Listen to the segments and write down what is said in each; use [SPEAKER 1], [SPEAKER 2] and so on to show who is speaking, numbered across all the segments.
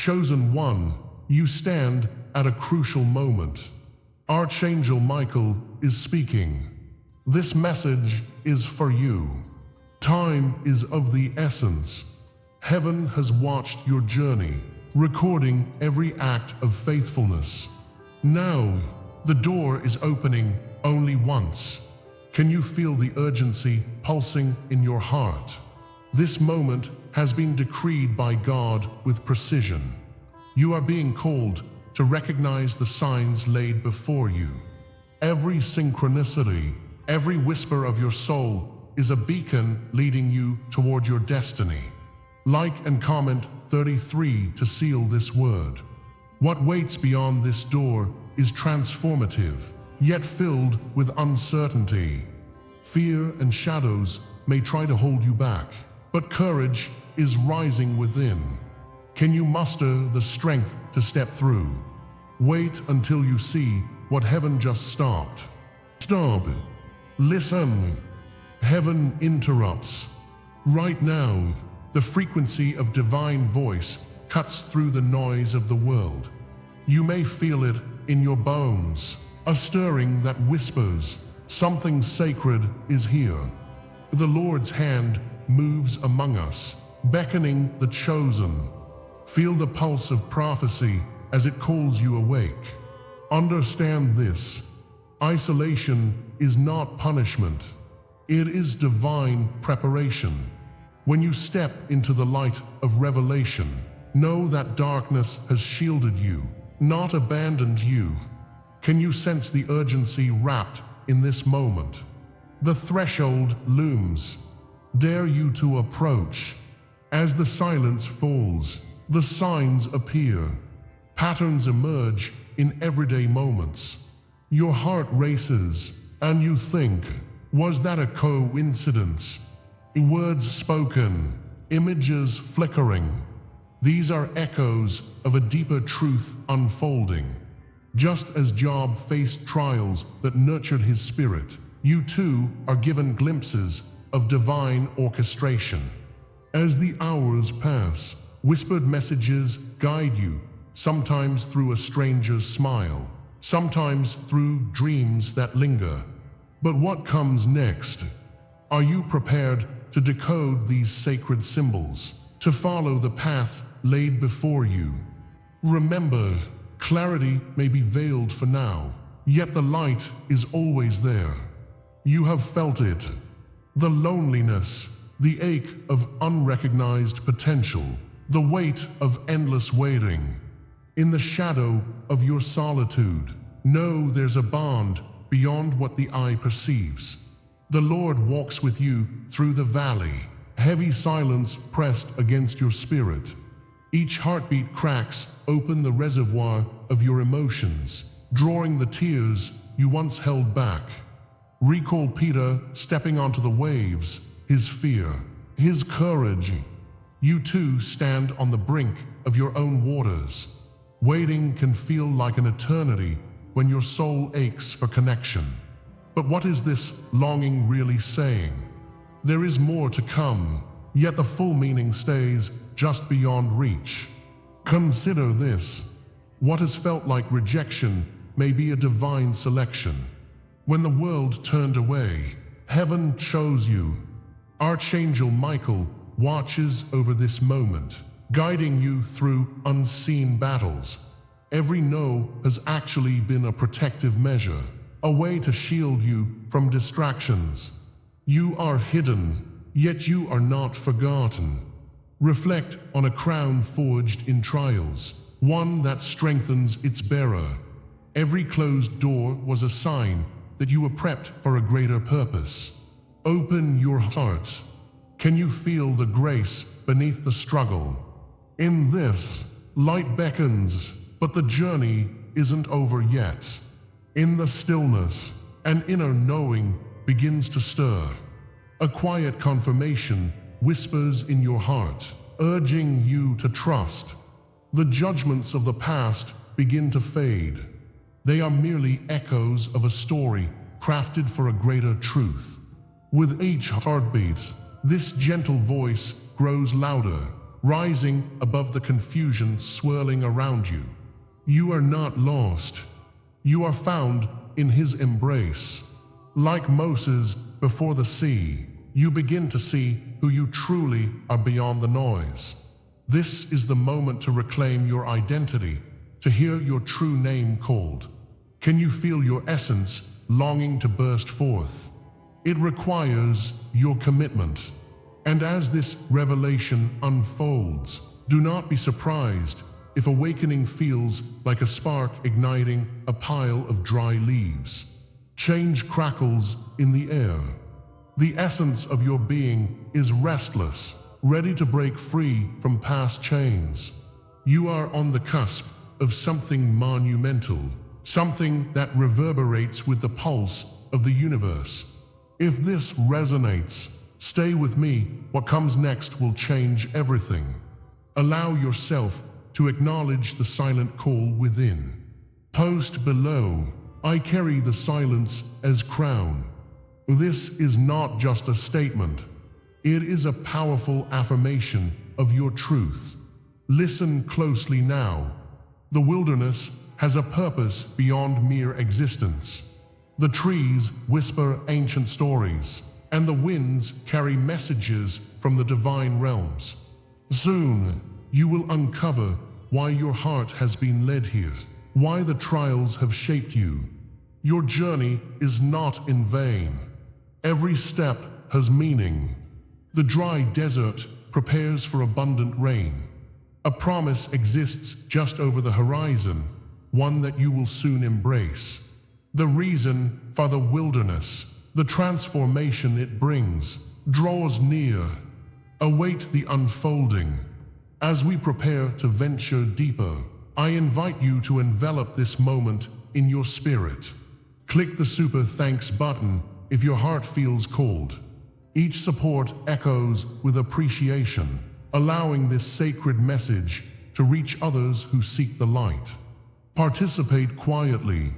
[SPEAKER 1] Chosen one, you stand at a crucial moment. Archangel Michael is speaking. This message is for you. Time is of the essence. Heaven has watched your journey, recording every act of faithfulness. Now, the door is opening only once. Can you feel the urgency pulsing in your heart? This moment has been decreed by God with precision. You are being called to recognize the signs laid before you. Every synchronicity, every whisper of your soul is a beacon leading you toward your destiny. Like and comment 33 to seal this word. What waits beyond this door is transformative, yet filled with uncertainty. Fear and shadows may try to hold you back, but courage is rising within. Can you muster the strength to step through? Wait until you see what heaven just stopped. Stop. Listen. Heaven interrupts. Right now, the frequency of divine voice cuts through the noise of the world. You may feel it in your bones, a stirring that whispers, something sacred is here. The Lord's hand moves among us, beckoning the chosen. Feel the pulse of prophecy as it calls you awake. Understand this: isolation is not punishment. It is divine preparation. When you step into the light of revelation, know that darkness has shielded you, not abandoned you. Can you sense the urgency wrapped in this moment? The threshold looms. Dare you to approach. As the silence falls, the signs appear. Patterns emerge in everyday moments. Your heart races, and you think, was that a coincidence? Words spoken, images flickering. These are echoes of a deeper truth unfolding. Just as Job faced trials that nurtured his spirit, you too are given glimpses of divine orchestration. As the hours pass, whispered messages guide you, sometimes through a stranger's smile, sometimes through dreams that linger. But what comes next? Are you prepared to decode these sacred symbols, to follow the path laid before you? Remember, clarity may be veiled for now, yet the light is always there. You have felt it. The loneliness, the ache of unrecognized potential, the weight of endless waiting. In the shadow of your solitude, know there's a bond beyond what the eye perceives. The Lord walks with you through the valley, heavy silence pressed against your spirit. Each heartbeat cracks open the reservoir of your emotions, drawing the tears you once held back. Recall Peter stepping onto the waves, his fear, his courage. You too stand on the brink of your own waters. Waiting can feel like an eternity when your soul aches for connection. But what is this longing really saying? There is more to come, yet the full meaning stays just beyond reach. Consider this: what has felt like rejection may be a divine selection. When the world turned away, heaven chose you. Archangel Michael watches over this moment, guiding you through unseen battles. Every no has actually been a protective measure, a way to shield you from distractions. You are hidden, yet you are not forgotten. Reflect on a crown forged in trials, one that strengthens its bearer. Every closed door was a sign that you were prepped for a greater purpose. Open your heart. Can you feel the grace beneath the struggle? In this, light beckons, but the journey isn't over yet. In the stillness, an inner knowing begins to stir. A quiet confirmation whispers in your heart, urging you to trust. The judgments of the past begin to fade. They are merely echoes of a story crafted for a greater truth. With each heartbeat, this gentle voice grows louder, rising above the confusion swirling around you. You are not lost. You are found in his embrace. Like Moses before the sea, you begin to see who you truly are beyond the noise. This is the moment to reclaim your identity, to hear your true name called. Can you feel your essence longing to burst forth? It requires your commitment. And as this revelation unfolds, do not be surprised if awakening feels like a spark igniting a pile of dry leaves. Change crackles in the air. The essence of your being is restless, ready to break free from past chains. You are on the cusp of something monumental, something that reverberates with the pulse of the universe. If this resonates, stay with me. What comes next will change everything. Allow yourself to acknowledge the silent call within. Post below, I carry the silence as crown. This is not just a statement. It is a powerful affirmation of your truth. Listen closely now. The wilderness has a purpose beyond mere existence. The trees whisper ancient stories, and the winds carry messages from the divine realms. Soon, you will uncover why your heart has been led here, why the trials have shaped you. Your journey is not in vain. Every step has meaning. The dry desert prepares for abundant rain. A promise exists just over the horizon, one that you will soon embrace. The reason for the wilderness, the transformation it brings, draws near. Await the unfolding. As we prepare to venture deeper, I invite you to envelop this moment in your spirit. Click the super thanks button if your heart feels called. Each support echoes with appreciation, allowing this sacred message to reach others who seek the light. Participate quietly.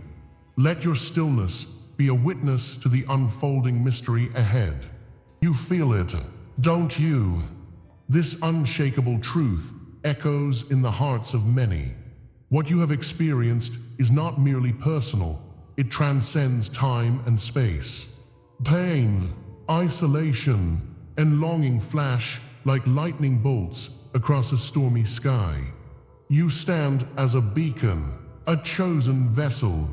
[SPEAKER 1] Let your stillness be a witness to the unfolding mystery ahead. You feel it, don't you? This unshakable truth echoes in the hearts of many. What you have experienced is not merely personal, it transcends time and space. Pain, isolation, and longing flash like lightning bolts across a stormy sky. You stand as a beacon, a chosen vessel.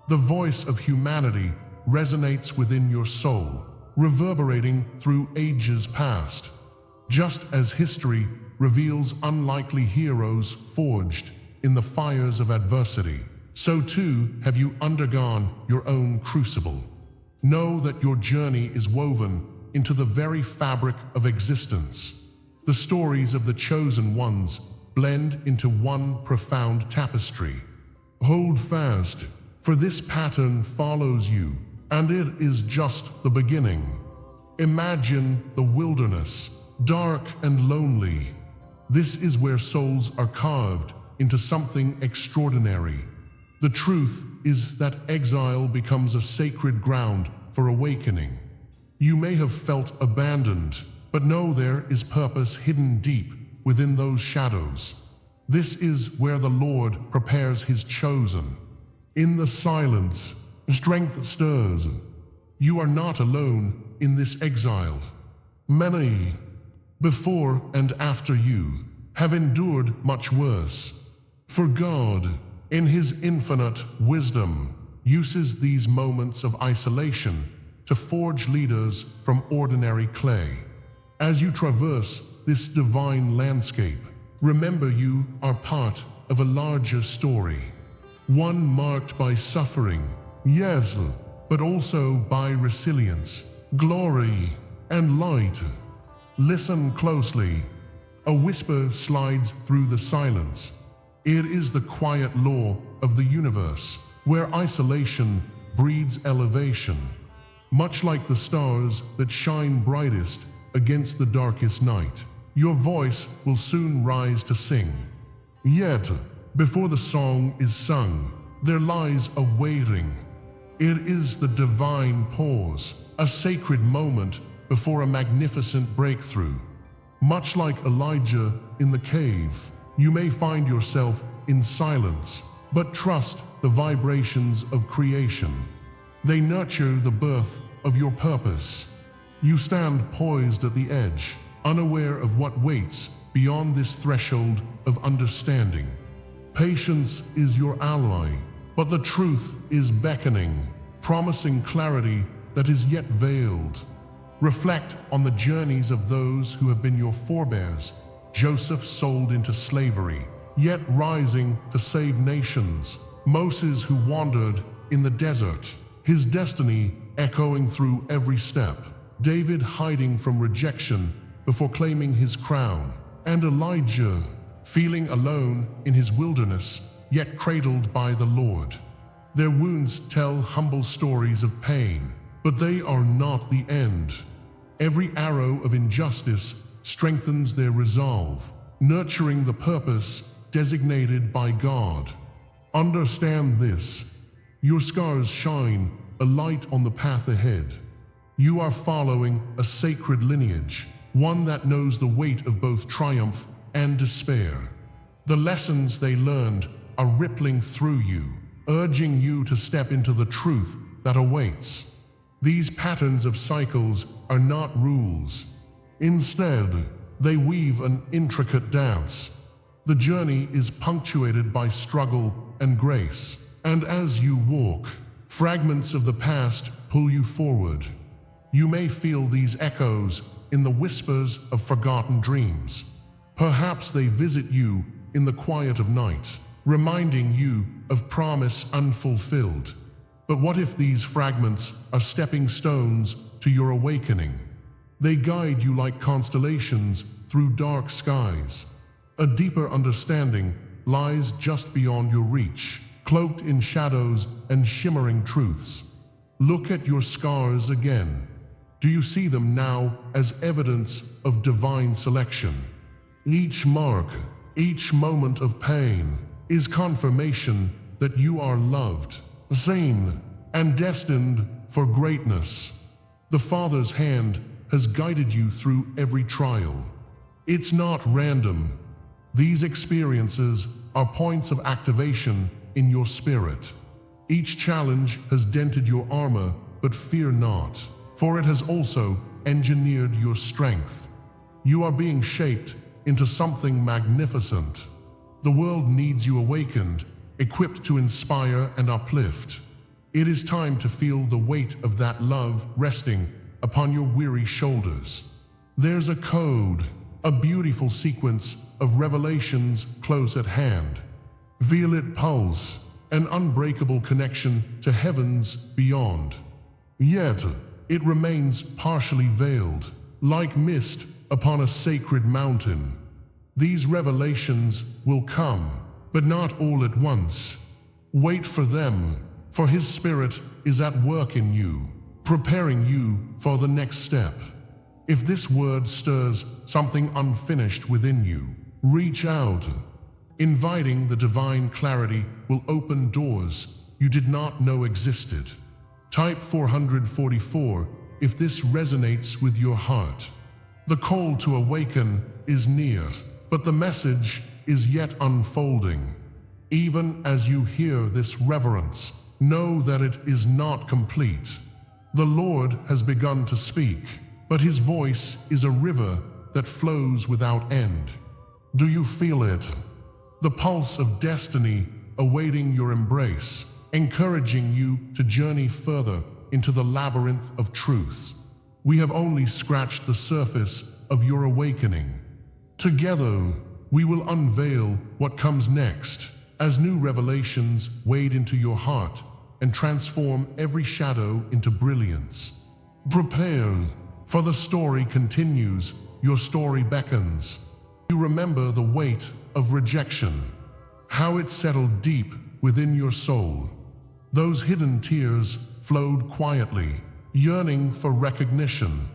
[SPEAKER 1] The voice of humanity resonates within your soul, reverberating through ages past. Just as history reveals unlikely heroes forged in the fires of adversity, so too have you undergone your own crucible. Know that your journey is woven into the very fabric of existence. The stories of the chosen ones blend into one profound tapestry. Hold fast, for this pattern follows you, and it is just the beginning. Imagine the wilderness, dark and lonely. This is where souls are carved into something extraordinary. The truth is that exile becomes a sacred ground for awakening. You may have felt abandoned, but know there is purpose hidden deep within those shadows. This is where the Lord prepares his chosen. In the silence, strength stirs. You are not alone in this exile. Many, before and after you, have endured much worse. For God, in his infinite wisdom, uses these moments of isolation to forge leaders from ordinary clay. As you traverse this divine landscape, remember you are part of a larger story. One marked by suffering, yes, but also by resilience, glory, and light. Listen closely. A whisper slides through the silence. It is the quiet law of the universe, where isolation breeds elevation. Much like the stars that shine brightest against the darkest night, your voice will soon rise to sing. Yet, before the song is sung, there lies a waiting. It is the divine pause, a sacred moment before a magnificent breakthrough. Much like Elijah in the cave. You may find yourself in silence, but trust the vibrations of creation. They nurture the birth of your purpose. You stand poised at the edge, unaware of what waits beyond this threshold of understanding. Patience is your ally, but the truth is beckoning, promising clarity that is yet veiled. Reflect on the journeys of those who have been your forebears. Joseph sold into slavery, yet rising to save nations. Moses who wandered in the desert, his destiny echoing through every step. David hiding from rejection before claiming his crown. And Elijah feeling alone in his wilderness, yet cradled by the Lord. Their wounds tell humble stories of pain, but they are not the end. Every arrow of injustice strengthens their resolve, nurturing the purpose designated by God. Understand this. Your scars shine a light on the path ahead. You are following a sacred lineage, one that knows the weight of both triumph and despair. The lessons they learned are rippling through you, urging you to step into the truth that awaits. These patterns of cycles are not rules. Instead, they weave an intricate dance. The journey is punctuated by struggle and grace, and as you walk, fragments of the past pull you forward. You may feel these echoes in the whispers of forgotten dreams. Perhaps they visit you in the quiet of night, reminding you of promise unfulfilled. But what if these fragments are stepping stones to your awakening? They guide you like constellations through dark skies. A deeper understanding lies just beyond your reach, cloaked in shadows and shimmering truths. Look at your scars again. Do you see them now as evidence of divine selection? Each mark, each moment of pain is confirmation that you are loved, seen, and destined for greatness. The Father's hand has guided you through every trial. It's not random. These experiences are points of activation in your spirit. Each challenge has dented your armor, but fear not, for it has also engineered your strength. You are being shaped into something magnificent. The world needs you awakened, equipped to inspire and uplift. It is time to feel the weight of that love resting upon your weary shoulders. There's a code, a beautiful sequence of revelations close at hand. Feel it pulse, an unbreakable connection to heavens beyond. Yet, it remains partially veiled, like mist upon a sacred mountain. These revelations will come, but not all at once. Wait for them, for His Spirit is at work in you, preparing you for the next step. If this word stirs something unfinished within you, reach out. Inviting the divine clarity will open doors you did not know existed. Type 444 if this resonates with your heart. The call to awaken is near, but the message is yet unfolding. Even as you hear this reverence, know that it is not complete. The Lord has begun to speak, but His voice is a river that flows without end. Do you feel it? The pulse of destiny awaiting your embrace, encouraging you to journey further into the labyrinth of truth. We have only scratched the surface of your awakening. Together, we will unveil what comes next, as new revelations wade into your heart and transform every shadow into brilliance. Prepare, for the story continues, your story beckons. You remember the weight of rejection, how it settled deep within your soul. Those hidden tears flowed quietly, yearning for recognition.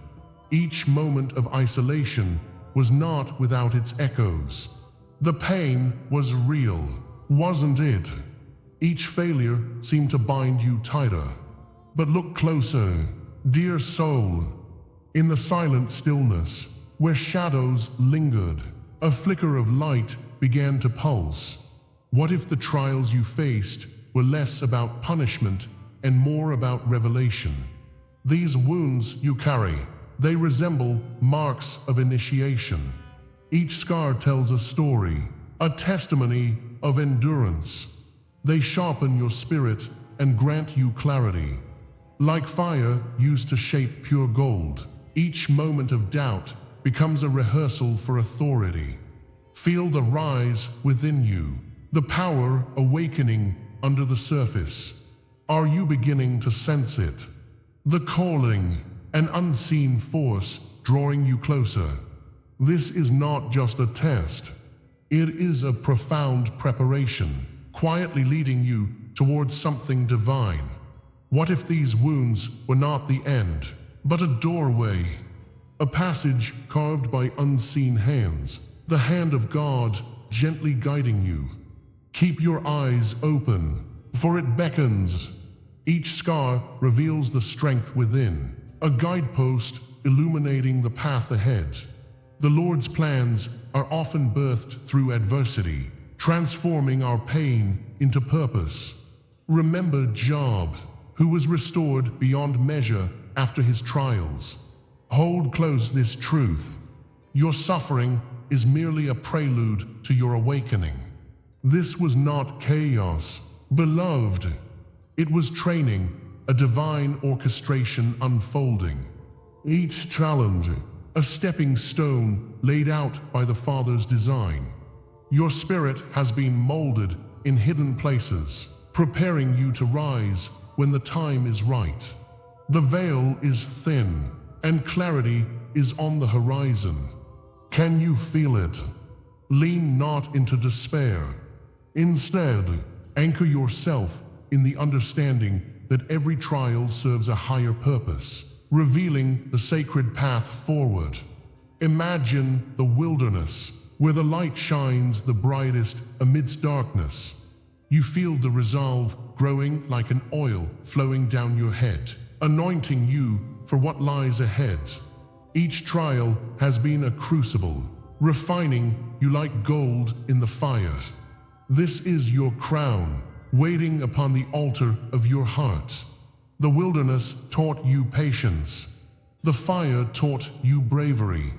[SPEAKER 1] Each moment of isolation was not without its echoes. The pain was real, wasn't it? Each failure seemed to bind you tighter. But look closer, dear soul. In the silent stillness, where shadows lingered, A flicker of light began to pulse. What if the trials you faced were less about punishment and more about revelation? These wounds you carry, they resemble marks of initiation. Each scar tells a story, a testimony of endurance. They sharpen your spirit and grant you clarity. Like fire used to shape pure gold, each moment of doubt becomes a rehearsal for authority. Feel the rise within you, the power awakening under the surface. Are you beginning to sense it? The calling, an unseen force drawing you closer. This is not just a test. It is a profound preparation, quietly leading you towards something divine. What if these wounds were not the end, but a doorway? A passage carved by unseen hands, the hand of God gently guiding you. Keep your eyes open, for it beckons. Each scar reveals the strength within, a guidepost illuminating the path ahead. The Lord's plans are often birthed through adversity, transforming our pain into purpose. Remember Job, who was restored beyond measure after his trials. Hold close this truth. Your suffering is merely a prelude to your awakening. This was not chaos, beloved. It was training, a divine orchestration unfolding. Each challenge, a stepping stone laid out by the Father's design. Your spirit has been molded in hidden places, preparing you to rise when the time is right. The veil is thin, and clarity is on the horizon. Can you feel it? Lean not into despair. Instead, anchor yourself in the understanding that every trial serves a higher purpose, revealing the sacred path forward. Imagine the wilderness, where the light shines the brightest amidst darkness. You feel the resolve growing like an oil flowing down your head, anointing you for what lies ahead. Each trial has been a crucible, refining you like gold in the fire. This is your crown, waiting upon the altar of your heart. The wilderness taught you patience. The fire taught you bravery.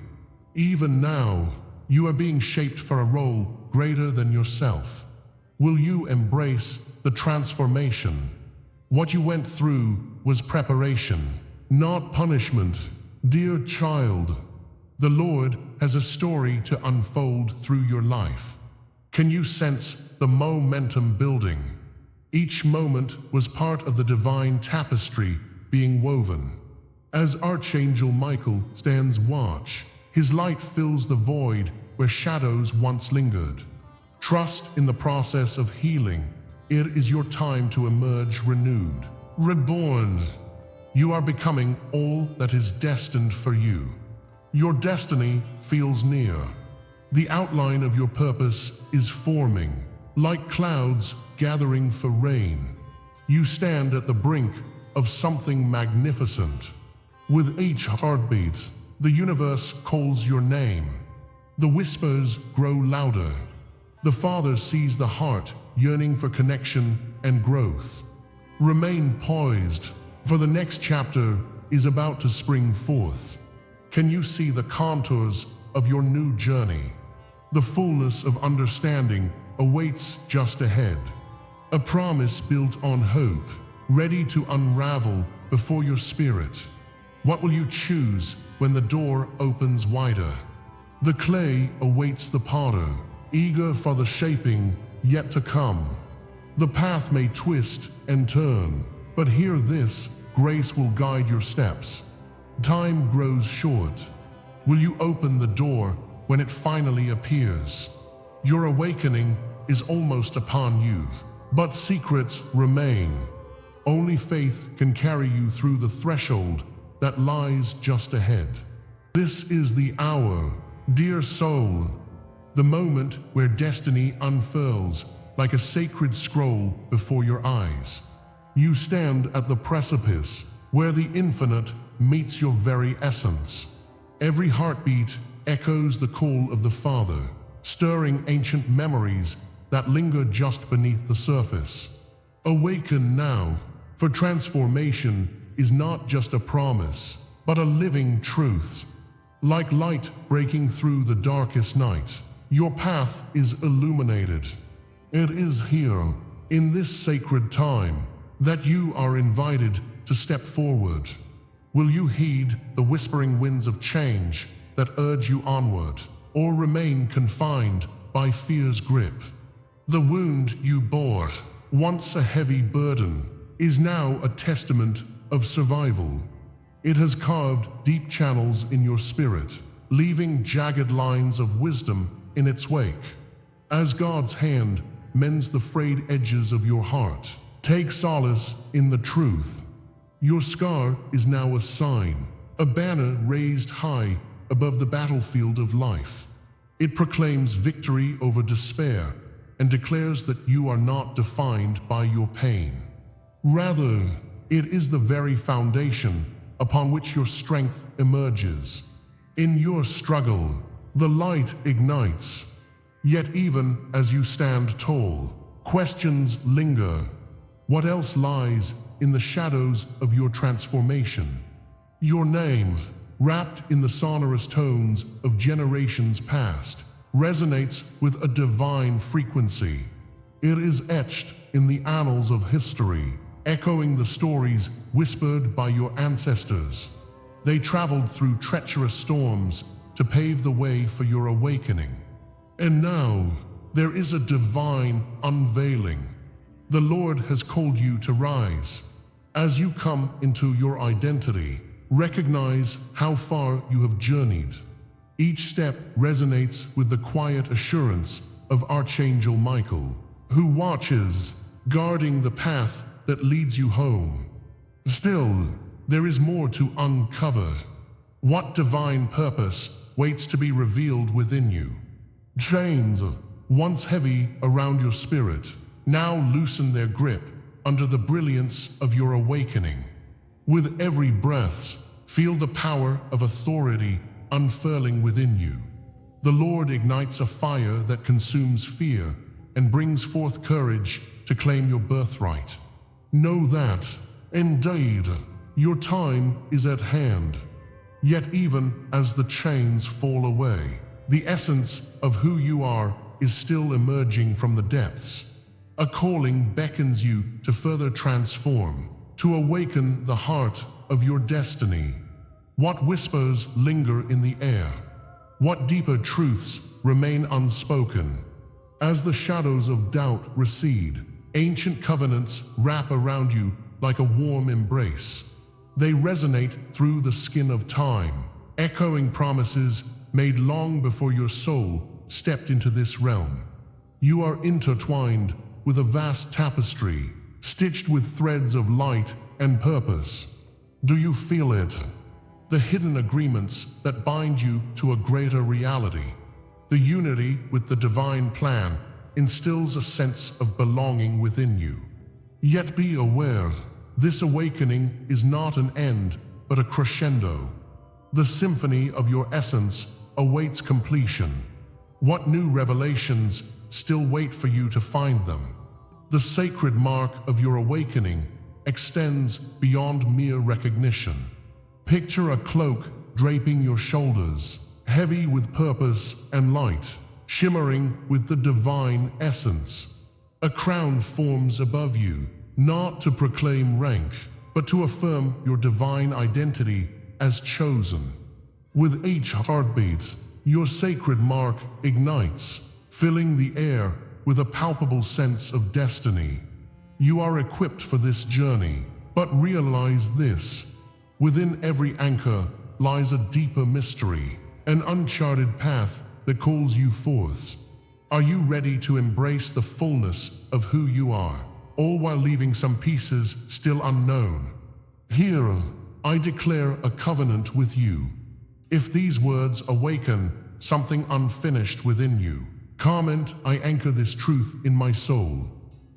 [SPEAKER 1] Even now, you are being shaped for a role greater than yourself. Will you embrace the transformation? What you went through was preparation, not punishment. Dear child, the Lord has a story to unfold through your life. Can you sense the momentum building? Each moment was part of the divine tapestry being woven. As Archangel Michael stands watch, his light fills the void where shadows once lingered. Trust in the process of healing. It is your time to emerge renewed, reborn. You are becoming all that is destined for you. Your destiny feels near. The outline of your purpose is forming, like clouds gathering for rain. You stand at the brink of something magnificent. With each heartbeat, the universe calls your name. The whispers grow louder. The Father sees the heart yearning for connection and growth. Remain poised, for the next chapter is about to spring forth. Can you see the contours of your new journey? The fullness of understanding awaits just ahead. A promise built on hope, ready to unravel before your spirit. What will you choose when the door opens wider? The clay awaits the potter, eager for the shaping yet to come. The path may twist and turn, but hear this, grace will guide your steps. Time grows short. Will you open the door when it finally appears? Your awakening is almost upon you, but secrets remain. Only faith can carry you through the threshold that lies just ahead. This is the hour, dear soul, the moment where destiny unfurls like a sacred scroll before your eyes. You stand at the precipice where the infinite meets your very essence. Every heartbeat echoes the call of the Father. stirring ancient memories that linger just beneath the surface. Awaken now, for transformation is not just a promise, but a living truth. Like light breaking through the darkest night, your path is illuminated. It is here, in this sacred time, that you are invited to step forward. Will you heed the whispering winds of change that urge you onward, or remain confined by fear's grip? The wound you bore, once a heavy burden, is now a testament of survival. It has carved deep channels in your spirit, leaving jagged lines of wisdom in its wake. As God's hand mends the frayed edges of your heart, take solace in the truth. Your scar is now a sign, a banner raised high above the battlefield of life. It proclaims victory over despair and declares that you are not defined by your pain. Rather, it is the very foundation upon which your strength emerges. In your struggle, the light ignites. Yet even as you stand tall, questions linger. What else lies in the shadows of your transformation? Your name, wrapped in the sonorous tones of generations past, resonates with a divine frequency. It is etched in the annals of history, echoing the stories whispered by your ancestors. They traveled through treacherous storms to pave the way for your awakening. And now, there is a divine unveiling. The Lord has called you to rise. As you come into your identity, recognize how far you have journeyed. Each step resonates with the quiet assurance of Archangel Michael, who watches, guarding the path that leads you home. Still, there is more to uncover. What divine purpose waits to be revealed within you? Chains, once heavy around your spirit, now loosen their grip under the brilliance of your awakening. With every breath, feel the power of authority unfurling within you. The Lord ignites a fire that consumes fear and brings forth courage to claim your birthright. Know that, indeed, your time is at hand. Yet even as the chains fall away, the essence of who you are is still emerging from the depths. A calling beckons you to further transform, to awaken the heart of your destiny. What whispers linger in the air? What deeper truths remain unspoken? As the shadows of doubt recede, ancient covenants wrap around you like a warm embrace. They resonate through the skin of time, echoing promises made long before your soul stepped into this realm. You are intertwined with a vast tapestry, stitched with threads of light and purpose. Do you feel it? The hidden agreements that bind you to a greater reality. The unity with the divine plan instills a sense of belonging within you. Yet be aware, this awakening is not an end, but a crescendo. The symphony of your essence awaits completion. What new revelations still wait for you to find them? The sacred mark of your awakening extends beyond mere recognition. Picture a cloak draping your shoulders, heavy with purpose and light, shimmering with the divine essence. A crown forms above you, not to proclaim rank, but to affirm your divine identity as chosen. With each heartbeat, your sacred mark ignites, filling the air with a palpable sense of destiny. You are equipped for this journey, but realize this: within every anchor lies a deeper mystery, an uncharted path that calls you forth. Are you ready to embrace the fullness of who you are, all while leaving some pieces still unknown? Here, I declare a covenant with you. If these words awaken something unfinished within you, comment, I anchor this truth in my soul.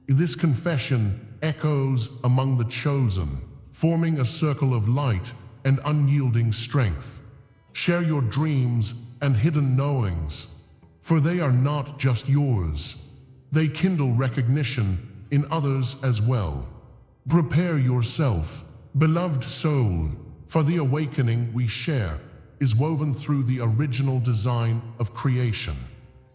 [SPEAKER 1] This confession echoes among the chosen, forming a circle of light and unyielding strength. Share your dreams and hidden knowings. for they are not just yours. They kindle recognition in others as well. Prepare yourself, beloved soul, for the awakening we share is woven through the original design of creation.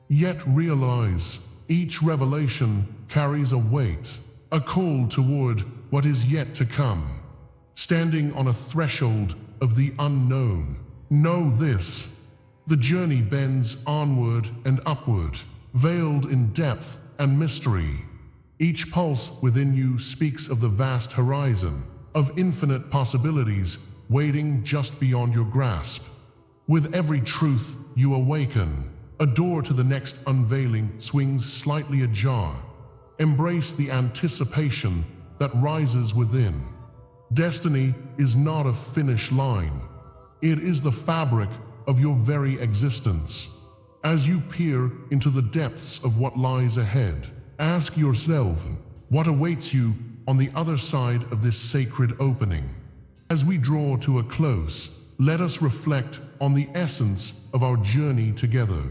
[SPEAKER 1] Yet realize, each revelation carries a weight, a call toward what is yet to come. Standing on a threshold of the unknown, know this: the journey bends onward and upward, veiled in depth and mystery. Each pulse within you speaks of the vast horizon, of infinite possibilities waiting just beyond your grasp. With every truth you awaken, a door to the next unveiling swings slightly ajar. Embrace the anticipation that rises within. Destiny is not a finish line. It is the fabric of your very existence. As you peer into the depths of what lies ahead, ask yourself, what awaits you on the other side of this sacred opening? As we draw to a close, let us reflect on the essence of our journey together.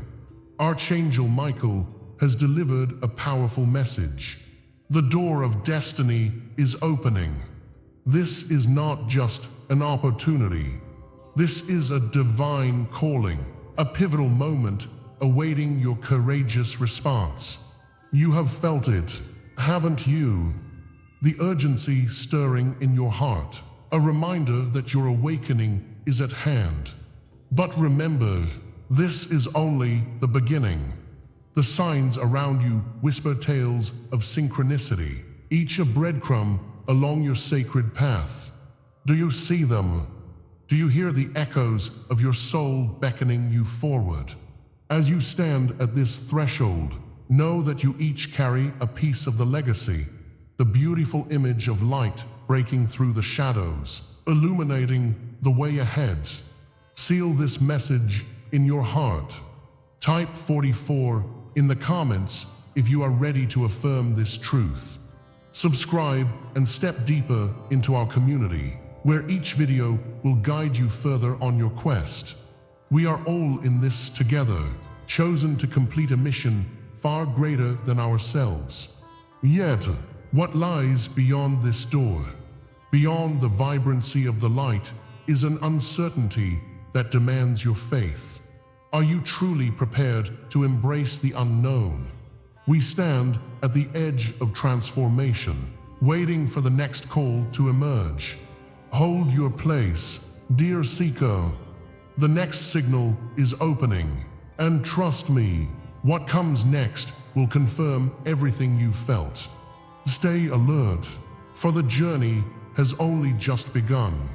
[SPEAKER 1] Archangel Michael has delivered a powerful message. The door of destiny is opening. This is not just an opportunity. This is a divine calling, a pivotal moment awaiting your courageous response. You have felt it, haven't you? The urgency stirring in your heart, a reminder that your awakening is at hand. But remember, this is only the beginning. The signs around you whisper tales of synchronicity, each a breadcrumb along your sacred path. Do you see them? Do you hear the echoes of your soul beckoning you forward? As you stand at this threshold, know that you each carry a piece of the legacy, the beautiful image of light breaking through the shadows, illuminating the way ahead. Seal this message in your heart. Type 44 in the comments if you are ready to affirm this truth. Subscribe and step deeper into our community, where each video will guide you further on your quest. We are all in this together, chosen to complete a mission far greater than ourselves. Yet, what lies beyond this door? Beyond the vibrancy of the light is an uncertainty that demands your faith. Are you truly prepared to embrace the unknown? We stand at the edge of transformation, waiting for the next call to emerge. Hold your place, dear seeker. The next signal is opening, and trust me, what comes next will confirm everything you felt. Stay alert, for the journey has only just begun.